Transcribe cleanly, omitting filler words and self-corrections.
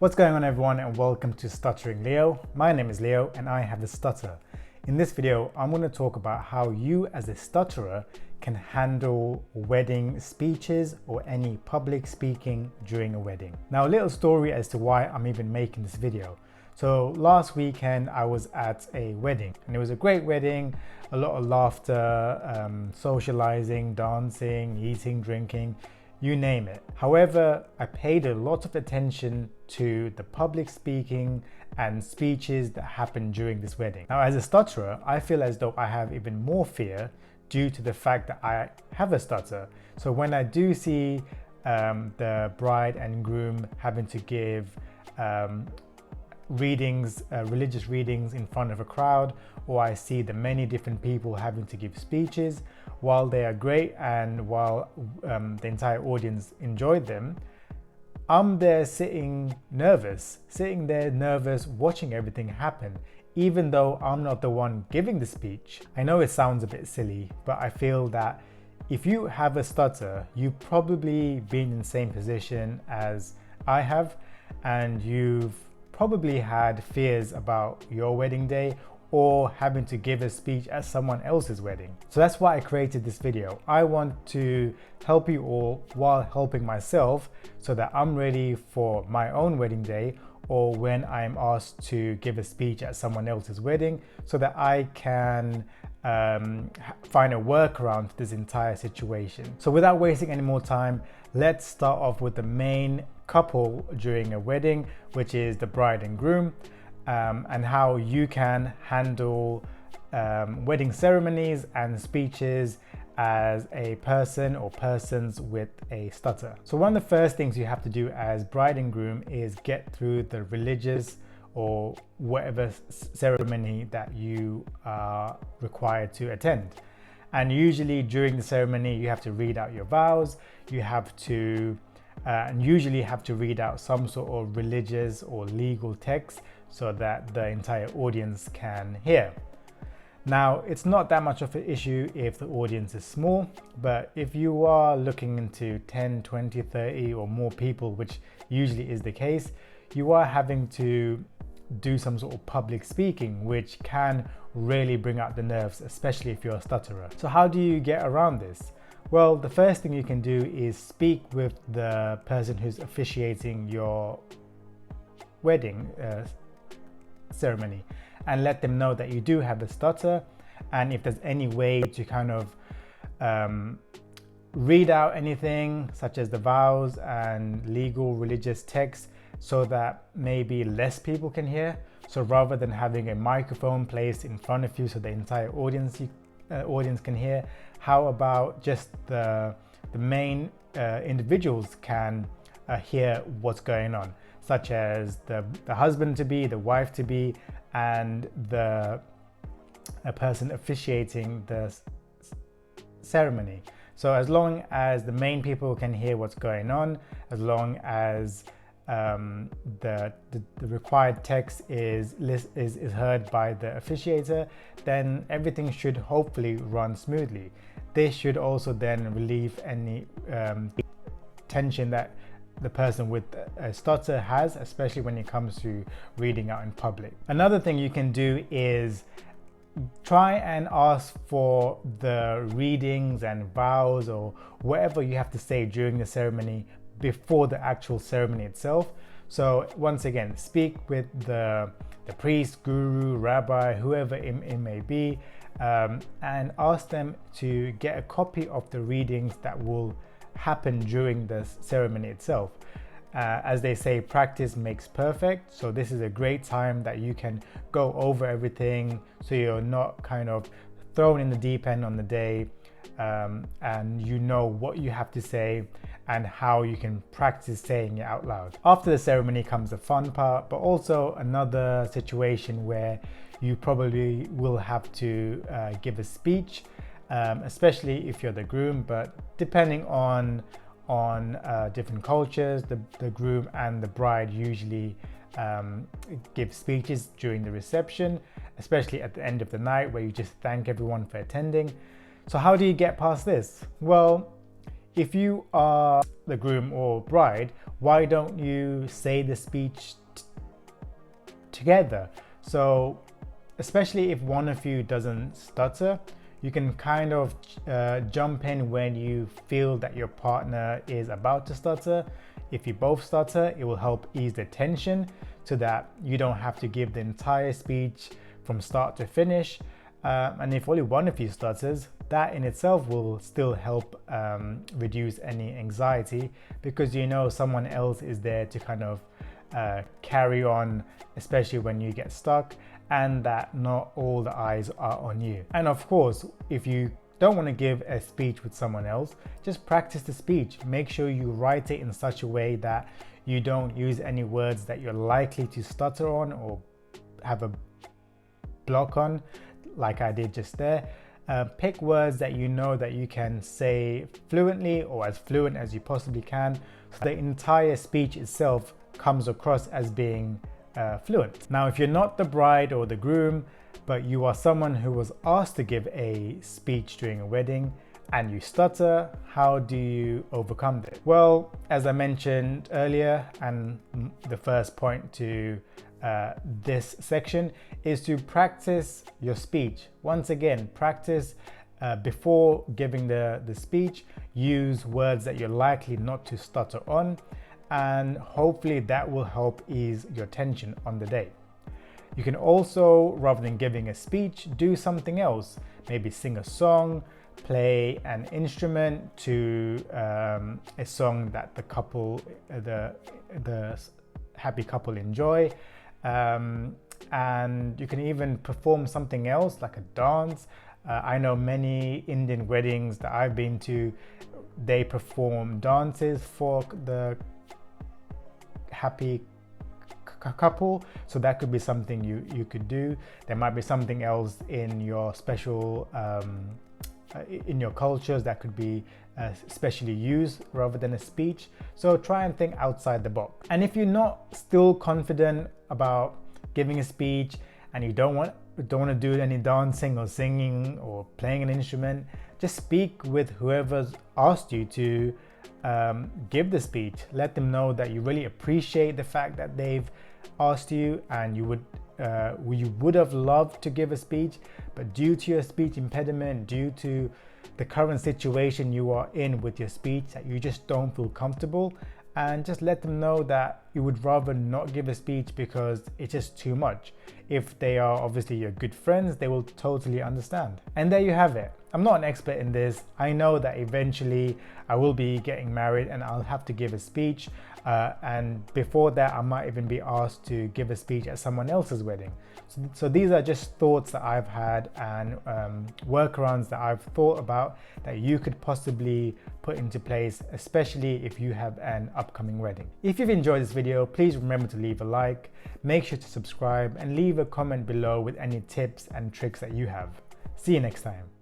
What's going on everyone, and welcome to Stuttering Leo. My name is Leo and I have the stutter. In this video, I'm going to talk about how you as a stutterer can handle wedding speeches or any public speaking during a wedding. Now, a little story as to why I'm even making this video. So last weekend I was at a wedding and it was a great wedding, a lot of laughter, socializing, dancing, eating, drinking, you name it. However, I paid a lot of attention to the public speaking and speeches that happened during this wedding. Now, as a stutterer, I feel as though I have even more fear due to the fact that I have a stutter. So when I do see the bride and groom having to give readings, religious readings in front of a crowd, or I see the many different people having to give speeches, while they are great and while the entire audience enjoyed them, I'm there sitting there nervous, watching everything happen, even though I'm not the one giving the speech. I know it sounds a bit silly, but I feel that if you have a stutter, you've probably been in the same position as I have, and you've probably had fears about your wedding day or having to give a speech at someone else's wedding. So that's why I created this video. I want to help you all while helping myself so that I'm ready for my own wedding day or when I'm asked to give a speech at someone else's wedding, so that I can find a workaround to this entire situation. So without wasting any more time, let's start off with the main couple during a wedding, which is the bride and groom, and how you can handle wedding ceremonies and speeches as a person or persons with a stutter. So one of the first things you have to do as bride and groom is get through the religious or whatever ceremony that you are required to attend. And usually during the ceremony, you have to read out your vows, you have to and usually have to read out some sort of religious or legal text so that the entire audience can hear. Now, it's not that much of an issue if the audience is small, but if you are looking into 10, 20, 30 or more people, which usually is the case, you are having to do some sort of public speaking, which can really bring out the nerves, especially if you're a stutterer. So how do you get around this? Well, the first thing you can do is speak with the person who's officiating your wedding ceremony and let them know that you do have a stutter, and if there's any way to kind of read out anything such as the vows and legal religious texts so that maybe less people can hear. So rather than having a microphone placed in front of you so the entire audience can hear, how about just the main individuals can hear what's going on, such as the husband to be, the wife to be, and a person officiating the ceremony. So as long as the main people can hear what's going on, as long as the required text is heard by the officiator, then everything should hopefully run smoothly. This should also then relieve any tension that the person with a stutter has, especially when it comes to reading out in public. Another thing you can do is try and ask for the readings and vows or whatever you have to say during the ceremony before the actual ceremony itself. So once again, speak with the priest, guru, rabbi, whoever it may be, and ask them to get a copy of the readings that will happen during the ceremony itself. As they say, practice makes perfect. So this is a great time that you can go over everything so you're not kind of thrown in the deep end on the day, and you know what you have to say and how you can practice saying it out loud. After the ceremony comes the fun part, but also another situation where you probably will have to give a speech, especially if you're the groom, but depending on different cultures, the groom and the bride usually give speeches during the reception, especially at the end of the night where you just thank everyone for attending. So how do you get past this? Well, if you are the groom or bride, why don't you say the speech together? So especially if one of you doesn't stutter, you can kind of jump in when you feel that your partner is about to stutter. If you both stutter, it will help ease the tension so that you don't have to give the entire speech from start to finish. And if only one of you stutters, that in itself will still help reduce any anxiety, because you know someone else is there to kind of carry on, especially when you get stuck, and that not all the eyes are on you. And of course, if you don't want to give a speech with someone else, just practice the speech. Make sure you write it in such a way that you don't use any words that you're likely to stutter on or have a block on, like I did just there. Pick words that you know that you can say fluently, or as fluent as you possibly can, so the entire speech itself comes across as being fluent. Now, if you're not the bride or the groom, but you are someone who was asked to give a speech during a wedding and you stutter, how do you overcome this? Well, as I mentioned earlier, and the first point to this section is to practice your speech. Once again, practice before giving the speech. Use words that you're likely not to stutter on, and hopefully that will help ease your tension on the day. You can also, rather than giving a speech, do something else. Maybe sing a song, play an instrument to a song that the couple, the happy couple enjoy. And you can even perform something else like a dance. I know many Indian weddings that I've been to, they perform dances for the happy couple, so that could be something you could do. There might be something else in your special in your cultures that could be specially used rather than a speech. So try and think outside the box. And if you're not still confident about giving a speech and you don't want to do any dancing or singing or playing an instrument, just speak with whoever's asked you to give the speech. Let them know that you really appreciate the fact that they've asked you, and you would have loved to give a speech, but due to your speech impediment, due to the current situation you are in with your speech, that you just don't feel comfortable. And just let them know that you would rather not give a speech because it's just too much. If they are obviously your good friends, they will totally understand. And there you have it. I'm not an expert in this. I know that eventually I will be getting married and I'll have to give a speech. And before that, I might even be asked to give a speech at someone else's wedding. So these are just thoughts that I've had and workarounds that I've thought about that you could possibly put into place, especially if you have an upcoming wedding. If you've enjoyed this video, please remember to leave a like, make sure to subscribe, and leave a comment below with any tips and tricks that you have. See you next time.